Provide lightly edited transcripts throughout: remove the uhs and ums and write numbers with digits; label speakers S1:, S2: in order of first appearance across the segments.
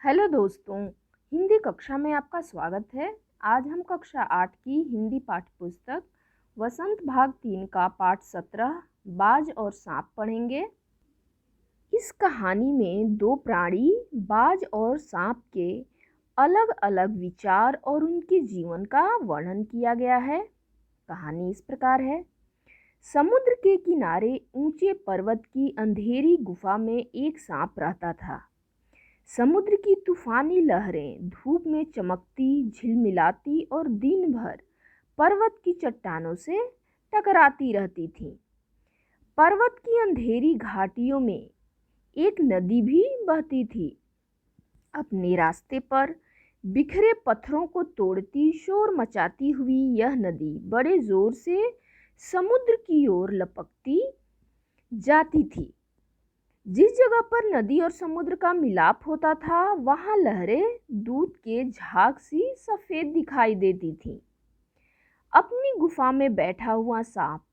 S1: Hello दोस्तों, हिंदी कक्षा में आपका स्वागत है। आज हम कक्षा 8 की हिंदी पाठ्यपुस्तक वसंत भाग 3 का पाठ 17 बाज और सांप पढ़ेंगे। इस कहानी में दो प्राणी बाज और सांप के अलग अलग विचार और उनके जीवन का वर्णन किया गया है। कहानी इस प्रकार है। समुद्र के किनारे ऊंचे पर्वत की अंधेरी गुफा में एक सांप रहता था। समुद्र की तूफानी लहरें धूप में चमकती, झिलमिलाती और दिन भर पर्वत की चट्टानों से टकराती रहती थीं। पर्वत की अंधेरी घाटियों में एक नदी भी बहती थी। अपने रास्ते पर बिखरे पत्थरों को तोड़ती, शोर मचाती हुई यह नदी बड़े जोर से समुद्र की ओर लपकती जाती थी। जिस जगह पर नदी और समुद्र का मिलाप होता था, वहां लहरें दूध के झाग सी सफेद दिखाई देती थीं। अपनी गुफा में बैठा हुआ सांप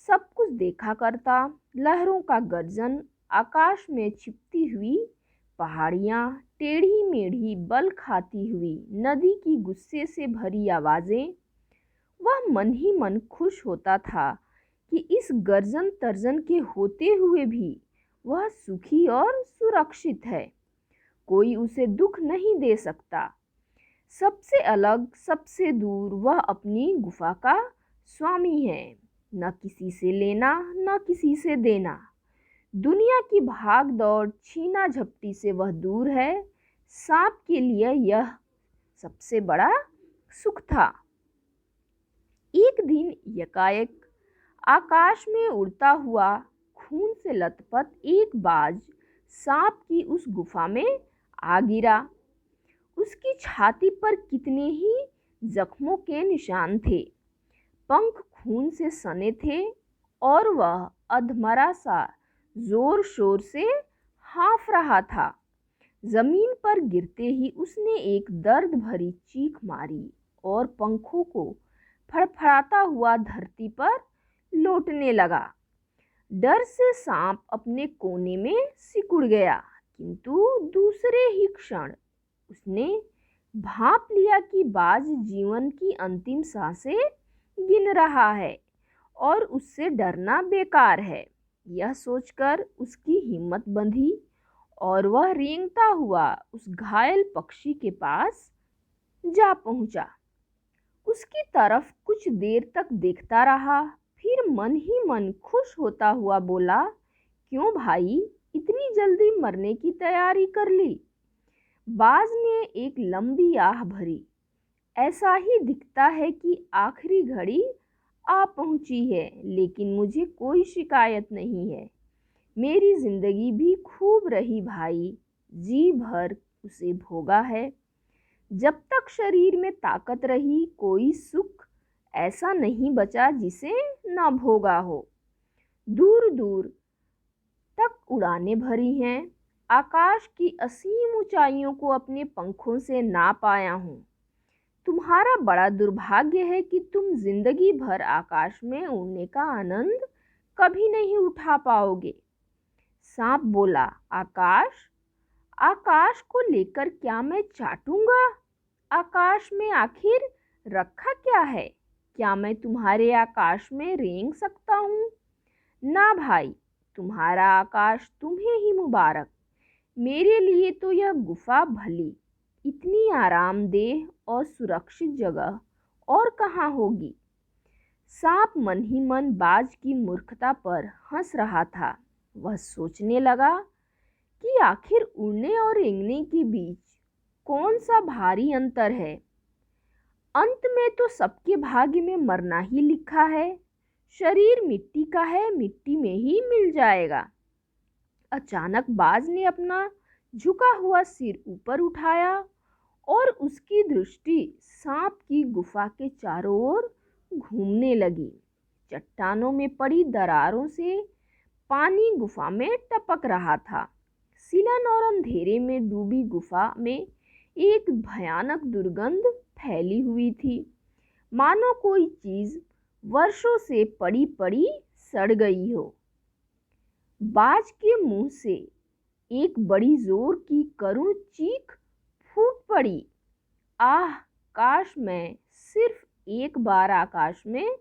S1: सब कुछ देखा करता। लहरों का गर्जन, आकाश में छिपती हुई पहाड़ियां, टेढ़ी मेढ़ी बल खाती हुई नदी की गुस्से से भरी आवाजें। वह मन ही मन खुश होता था कि इस गर्जन तर्जन के होते हुए भी वह सुखी और सुरक्षित है। कोई उसे दुख नहीं दे सकता। सबसे अलग, सबसे दूर वह अपनी गुफा का स्वामी है। न किसी से लेना, न किसी से देना। दुनिया की भाग दौड़, छीना झपटी से वह दूर है। सांप के लिए यह सबसे बड़ा सुख था। एक दिन यकायक आकाश में उड़ता हुआ, खून से लथपथ एक बाज सांप की उस गुफा में आ गिरा। उसकी छाती पर कितने ही जख्मों के निशान थे। पंख खून से सने थे और वह अधमरा सा जोर शोर से हाँफ रहा था। जमीन पर गिरते ही उसने एक दर्द भरी चीख मारी और पंखों को फड़फड़ाता हुआ धरती पर लौटने लगा। डर से सांप अपने कोने में सिकुड़ गया, किंतु दूसरे ही क्षण उसने भांप लिया कि बाज जीवन की अंतिम सांसें गिन रहा है और उससे डरना बेकार है। यह सोचकर उसकी हिम्मत बंधी और वह रेंगता हुआ उस घायल पक्षी के पास जा पहुंचा। उसकी तरफ कुछ देर तक देखता रहा, फिर मन ही मन खुश होता हुआ बोला, क्यों भाई, इतनी जल्दी मरने की तैयारी कर ली? बाज ने एक लंबी आह भरी। ऐसा ही दिखता है कि आखिरी घड़ी आ पहुंची है, लेकिन मुझे कोई शिकायत नहीं है। मेरी जिंदगी भी खूब रही भाई, जी भर उसे भोगा है। जब तक शरीर में ताकत रही, कोई सुख ऐसा नहीं बचा जिसे न भोगा हो। दूर दूर तक उड़ानें भरी हैं। आकाश की असीम ऊंचाइयों को अपने पंखों से नाप आया हूँ। तुम्हारा बड़ा दुर्भाग्य है कि तुम जिंदगी भर आकाश में उड़ने का आनंद कभी नहीं उठा पाओगे। सांप बोला, आकाश? आकाश को लेकर क्या मैं चाटूंगा? आकाश में आखिर रखा क्या है? क्या मैं तुम्हारे आकाश में रेंग सकता हूँ? ना भाई, तुम्हारा आकाश तुम्हें ही मुबारक। मेरे लिए तो यह गुफा भली, इतनी आरामदेह और सुरक्षित जगह और कहाँ होगी। सांप मन ही मन बाज की मूर्खता पर हंस रहा था। वह सोचने लगा कि आखिर उड़ने और रेंगने के बीच कौन सा भारी अंतर है। अंत में तो सबके भाग्य में मरना ही लिखा है। शरीर मिट्टी का है, मिट्टी में ही मिल जाएगा। अचानक बाज ने अपना झुका हुआ सिर ऊपर उठाया और उसकी दृष्टि सांप की गुफा के चारों ओर घूमने लगी। चट्टानों में पड़ी दरारों से पानी गुफा में टपक रहा था। सिलन और अंधेरे में डूबी गुफा में एक भयानक दुर्गंध फैली हुई थी, मानो कोई चीज वर्षों से पड़ी पड़ी सड़ गई हो। बाज के मुंह से एक बड़ी जोर की करुण चीख फूट पड़ी। आह, काश मैं सिर्फ एक बार आकाश में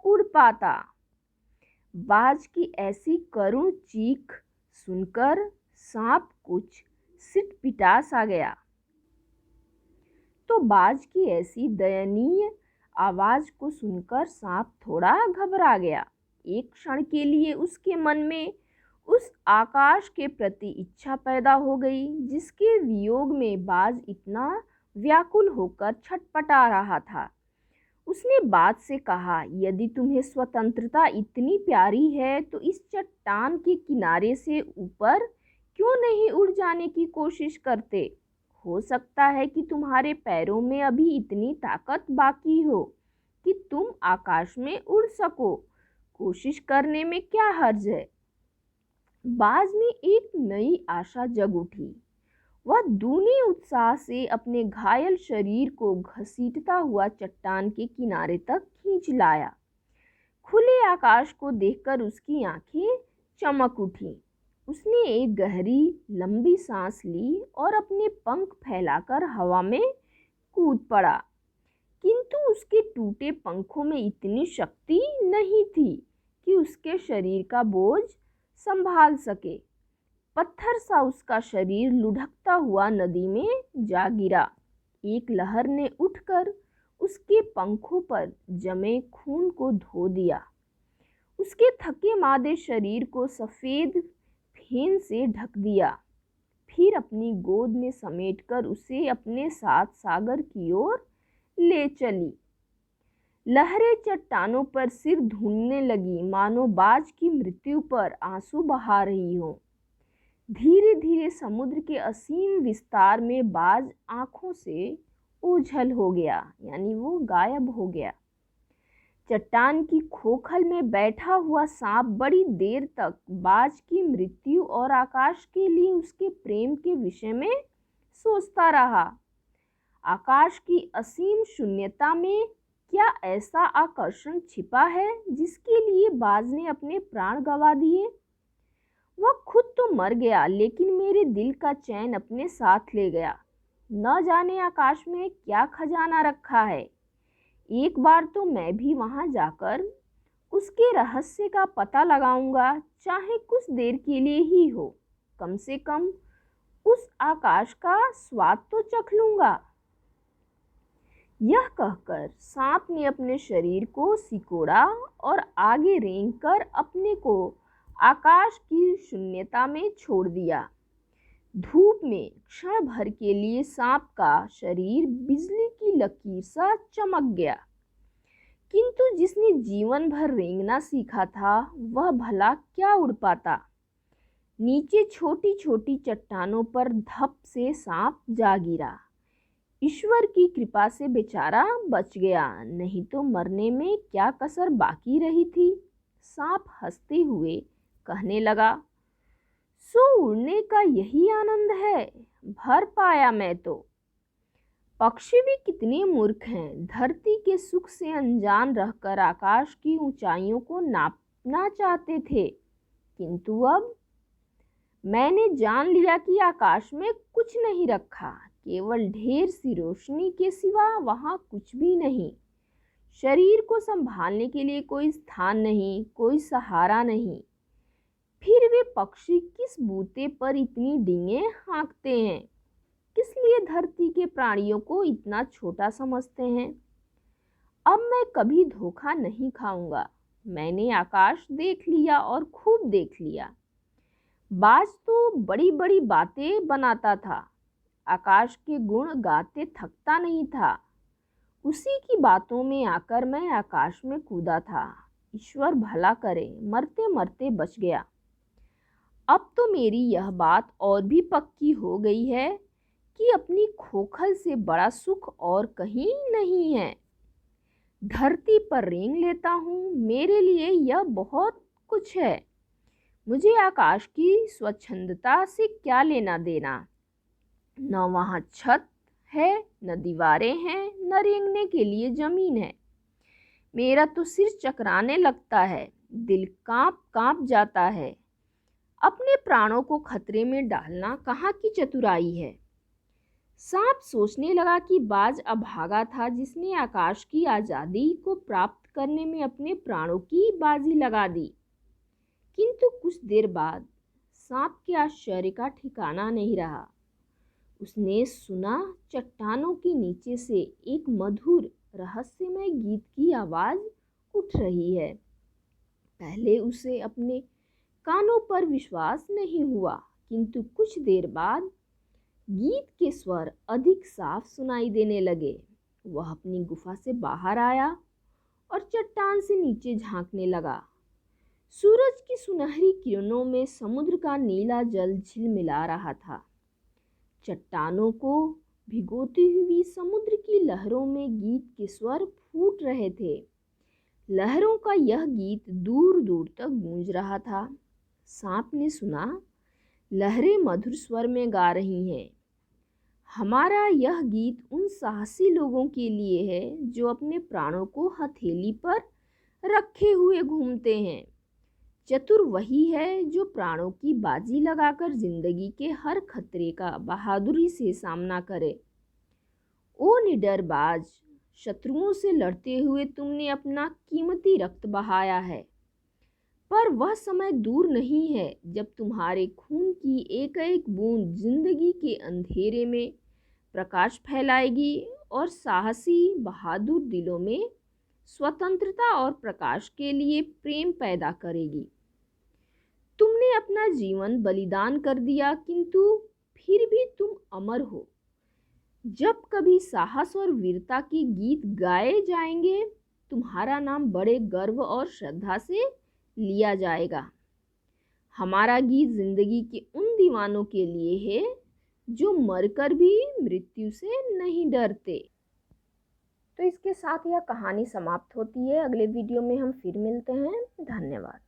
S1: उड़ पाता। बाज की ऐसी करुण चीख सुनकर सांप कुछ सिटपिटा सा गया। तो बाज की ऐसी दयनीय आवाज को सुनकर सांप थोड़ा घबरा गया। एक क्षण के लिए उसके मन में उस आकाश के प्रति इच्छा पैदा हो गई जिसके वियोग में बाज इतना व्याकुल होकर छटपटा रहा था। उसने बाज से कहा, यदि तुम्हें स्वतंत्रता इतनी प्यारी है तो इस चट्टान के किनारे से ऊपर क्यों नहीं उड़ जाने की कोशिश करते? हो सकता है कि तुम्हारे पैरों में अभी इतनी ताकत बाकी हो कि तुम आकाश में उड़ सको। कोशिश करने में क्या हर्ज है? बाज में एक नई आशा जग उठी। वह दूनी उत्साह से अपने घायल शरीर को घसीटता हुआ चट्टान के किनारे तक खींच लाया। खुले आकाश को देखकर उसकी आंखें चमक उठी। उसने एक गहरी लंबी सांस ली और अपने पंख फैलाकर हवा में कूद पड़ा। किंतु उसके टूटे पंखों में इतनी शक्ति नहीं थी कि उसके शरीर का बोझ संभाल सके। पत्थर सा उसका शरीर लुढ़कता हुआ नदी में जा गिरा। एक लहर ने उठकर उसके पंखों पर जमे खून को धो दिया। उसके थके मादे शरीर को सफ़ेद फेन से ढक दिया। फिर अपनी गोद में समेटकर उसे अपने साथ सागर की ओर ले चली। लहरें चट्टानों पर सिर धूलने लगी, मानो बाज की मृत्यु पर आंसू बहा रही हो। धीरे धीरे समुद्र के असीम विस्तार में बाज आंखों से ओझल हो गया, यानी वो गायब हो गया। चट्टान की खोखल में बैठा हुआ सांप बड़ी देर तक बाज की मृत्यु और आकाश के लिए उसके प्रेम के विषय में सोचता रहा। आकाश की असीम शून्यता में क्या ऐसा आकर्षण छिपा है जिसके लिए बाज ने अपने प्राण गंवा दिए? वह खुद तो मर गया, लेकिन मेरे दिल का चैन अपने साथ ले गया। न जाने आकाश में क्या खजाना रखा है। एक बार तो मैं भी वहां जाकर उसके रहस्य का पता लगाऊंगा, चाहे कुछ देर के लिए ही हो। कम से कम उस आकाश का स्वाद तो चख लूंगा। यह कहकर सांप ने अपने शरीर को सिकोड़ा और आगे रेंगकर अपने को आकाश की शून्यता में छोड़ दिया। धूप में क्षण भर के लिए सांप का शरीर बिजली की लकीर सा चमक गया। किंतु जिसने जीवन भर रेंगना सीखा था वह भला क्या उड़ पाता। नीचे छोटी छोटी चट्टानों पर धप से सांप जा गिरा। ईश्वर की कृपा से बेचारा बच गया, नहीं तो मरने में क्या कसर बाकी रही थी। सांप हंसते हुए कहने लगा, सो उड़ने का यही आनंद है, भर पाया मैं तो। पक्षी भी कितने मूर्ख हैं, धरती के सुख से अनजान रहकर आकाश की ऊंचाइयों को नापना चाहते थे। किंतु अब मैंने जान लिया कि आकाश में कुछ नहीं रखा, केवल ढेर सी रोशनी के सिवा वहाँ कुछ भी नहीं। शरीर को संभालने के लिए कोई स्थान नहीं, कोई सहारा नहीं। फिर वे पक्षी किस बूते पर इतनी डींगें हाँकते हैं? किस लिए धरती के प्राणियों को इतना छोटा समझते हैं? अब मैं कभी धोखा नहीं खाऊंगा। मैंने आकाश देख लिया और खूब देख लिया। बाज तो बड़ी बड़ी बातें बनाता था, आकाश के गुण गाते थकता नहीं था। उसी की बातों में आकर मैं आकाश में कूदा था। ईश्वर भला करे, मरते मरते बच गया। अब तो मेरी यह बात और भी पक्की हो गई है कि अपनी खोखल से बड़ा सुख और कहीं नहीं है। धरती पर रेंग लेता हूँ, मेरे लिए यह बहुत कुछ है। मुझे आकाश की स्वच्छंदता से क्या लेना देना। न वहाँ छत है, न दीवारें हैं, न रेंगने के लिए जमीन है। मेरा तो सिर चकराने लगता है, दिल कांप कांप जाता है। अपने प्राणों को खतरे में डालना कहाँ की चतुराई है। सांप सोचने लगा कि बाज अभागा था जिसने आकाश की आज़ादी को प्राप्त करने में अपने प्राणों की बाजी लगा दी। किंतु कुछ देर बाद सांप के आश्चर्य का ठिकाना नहीं रहा। उसने सुना चट्टानों के नीचे से एक मधुर रहस्यमय गीत की आवाज़ उठ रही है। पहले उसे अपने कानों पर विश्वास नहीं हुआ, किंतु कुछ देर बाद गीत के स्वर अधिक साफ सुनाई देने लगे। वह अपनी गुफा से बाहर आया और चट्टान से नीचे झांकने लगा। सूरज की सुनहरी किरणों में समुद्र का नीला जल झिलमिला रहा था। चट्टानों को भिगोती हुई समुद्र की लहरों में गीत के स्वर फूट रहे थे। लहरों का यह गीत दूर दूर तक गूंज रहा था। सांप ने सुना, लहरें मधुर स्वर में गा रही हैं। हमारा यह गीत उन साहसी लोगों के लिए है जो अपने प्राणों को हथेली पर रखे हुए घूमते हैं। चतुर वही है जो प्राणों की बाजी लगाकर जिंदगी के हर खतरे का बहादुरी से सामना करे। ओ निडर बाज, शत्रुओं से लड़ते हुए तुमने अपना कीमती रक्त बहाया है, पर वह समय दूर नहीं है जब तुम्हारे खून की एक एक बूंद जिंदगी के अंधेरे में प्रकाश फैलाएगी और साहसी बहादुर दिलों में स्वतंत्रता और प्रकाश के लिए प्रेम पैदा करेगी। तुमने अपना जीवन बलिदान कर दिया, किंतु फिर भी तुम अमर हो। जब कभी साहस और वीरता के गीत गाए जाएंगे, तुम्हारा नाम बड़े गर्व और श्रद्धा से लिया जाएगा। हमारा गीत जिंदगी के उन दीवानों के लिए है जो मरकर भी मृत्यु से नहीं डरते। तो इसके साथ यह कहानी समाप्त होती है। अगले वीडियो में हम फिर मिलते हैं। धन्यवाद।